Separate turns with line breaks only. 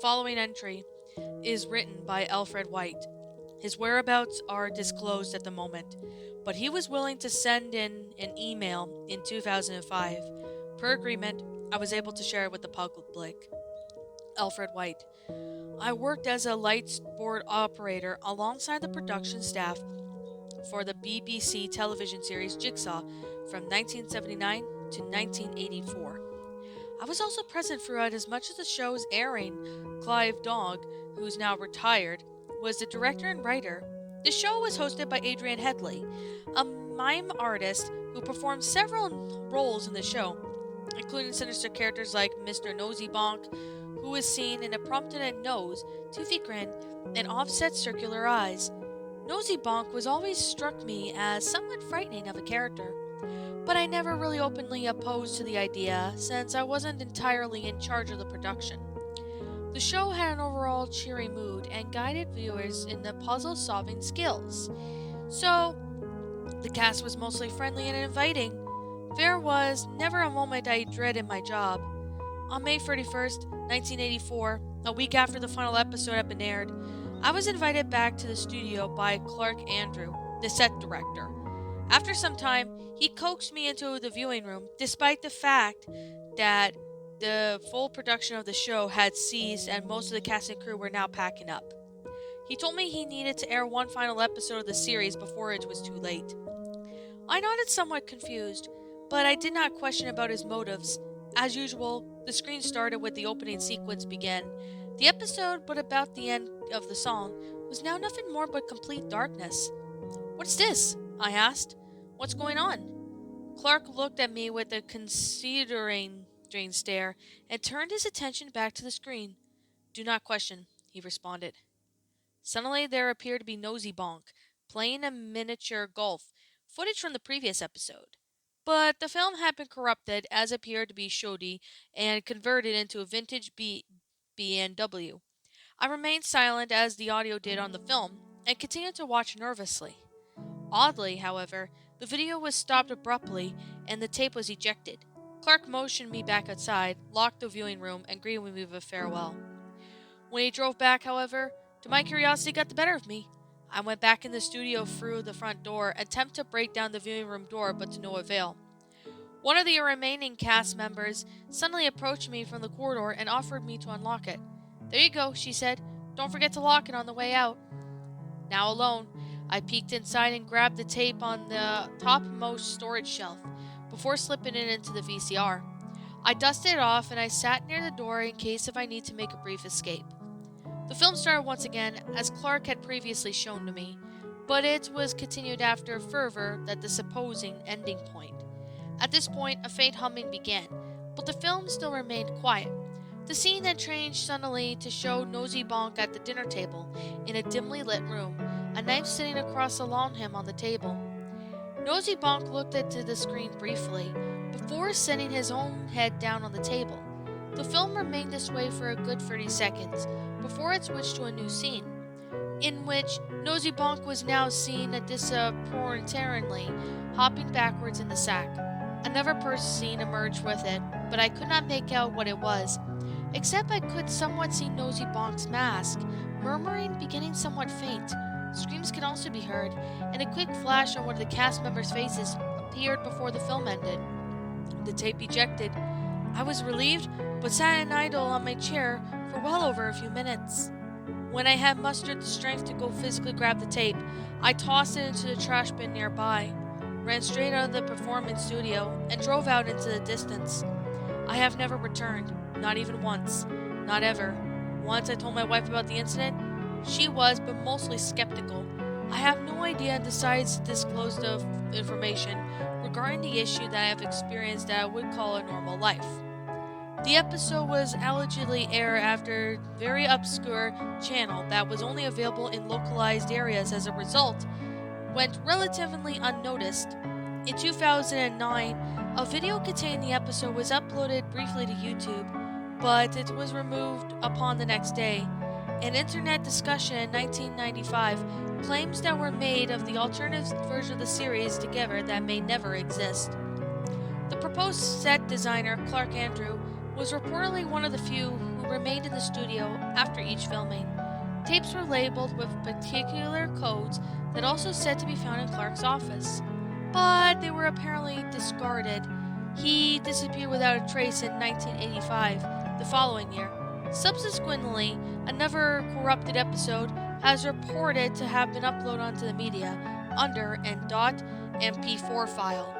following entry is written by Alfred White. His whereabouts are disclosed at the moment, but he was willing to send in an email in 2005. Per agreement, I was able to share it with the public. Alfred White. I worked as a lights board operator alongside the production staff for the BBC television series Jigsaw from 1979 to 1984. I was also present throughout as much of the show's airing. Clive Dogg, who's now retired, was the director and writer. The show was hosted by Adrian Headley, a mime artist who performed several roles in the show, including sinister characters like Mr. Nosy Bonk, who is seen in a prominent nose, toothy grin, and offset circular eyes. Nosy Bonk was always struck me as somewhat frightening of a character, but I never really openly opposed to the idea since I wasn't entirely in charge of the production. The show had an overall cheery mood and guided viewers in the puzzle-solving skills. So, the cast was mostly friendly and inviting. There was never a moment I dreaded my job. On May 31st, 1984, a week after the final episode had been aired, I was invited back to the studio by Clark Andrew, the set director. After some time, he coaxed me into the viewing room, despite the fact that the full production of the show had ceased and most of the cast and crew were now packing up. He told me he needed to air one final episode of the series before it was too late. I nodded somewhat confused, but I did not question about his motives. As usual, the screen started with the opening sequence began. The episode, but about the end of the song, was now nothing more but complete darkness. "What's this?" I asked. "What's going on?" Clark looked at me with a considering stare and turned his attention back to the screen. "Do not question," he responded. Suddenly there appeared to be Nosy Bonk, playing a miniature golf, footage from the previous episode. But the film had been corrupted, as appeared to be shoddy, and converted into a vintage B&W. I remained silent as the audio did on the film, and continued to watch nervously. Oddly, however, the video was stopped abruptly, and the tape was ejected. Clark motioned me back outside, locked the viewing room, and greeted me with a farewell. When he drove back, however, my curiosity got the better of me. I went back in the studio through the front door, attempted to break down the viewing room door, but to no avail. One of the remaining cast members suddenly approached me from the corridor and offered me to unlock it. "There you go," she said. "Don't forget to lock it on the way out." Now alone, I peeked inside and grabbed the tape on the topmost storage shelf before slipping it into the VCR. I dusted it off and I sat near the door in case if I need to make a brief escape. The film started once again, as Clark had previously shown to me, but it was continued after fervor at the supposing ending point. At this point, a faint humming began, but the film still remained quiet. The scene then changed suddenly to show Nosy Bonk at the dinner table in a dimly lit room, a knife sitting across along him on the table. Nosy Bonk looked into the screen briefly, before setting his own head down on the table. The film remained this way for a good 30 seconds, before it switched to a new scene, in which Nosy Bonk was now seen disappointingly hopping backwards in the sack. Another person emerged with it, but I could not make out what it was, except I could somewhat see Nosy Bonk's mask, murmuring beginning somewhat faint. Screams could also be heard, and a quick flash on one of the cast members' faces appeared before the film ended. The tape ejected. I was relieved, but sat idle on my chair for well over a few minutes. When I had mustered the strength to go physically grab the tape, I tossed it into the trash bin nearby, ran straight out of the performance studio, and drove out into the distance. I have never returned, not even once, not ever. Once I told my wife about the incident. She was, but mostly skeptical. I have no idea and decided to disclose the information regarding the issue that I have experienced that I would call a normal life. The episode was allegedly aired after a very obscure channel that was only available in localized areas. As a result, went relatively unnoticed. In 2009, a video containing the episode was uploaded briefly to YouTube, but it was removed upon the next day. An internet discussion in 1995 claims that were made of the alternative version of the series together that may never exist. The proposed set designer, Clark Andrew, was reportedly one of the few who remained in the studio after each filming. Tapes were labeled with particular codes that also said to be found in Clark's office, but they were apparently discarded. He disappeared without a trace in 1985, the following year. Subsequently, another corrupted episode has reported to have been uploaded onto the media under an .mp4 file.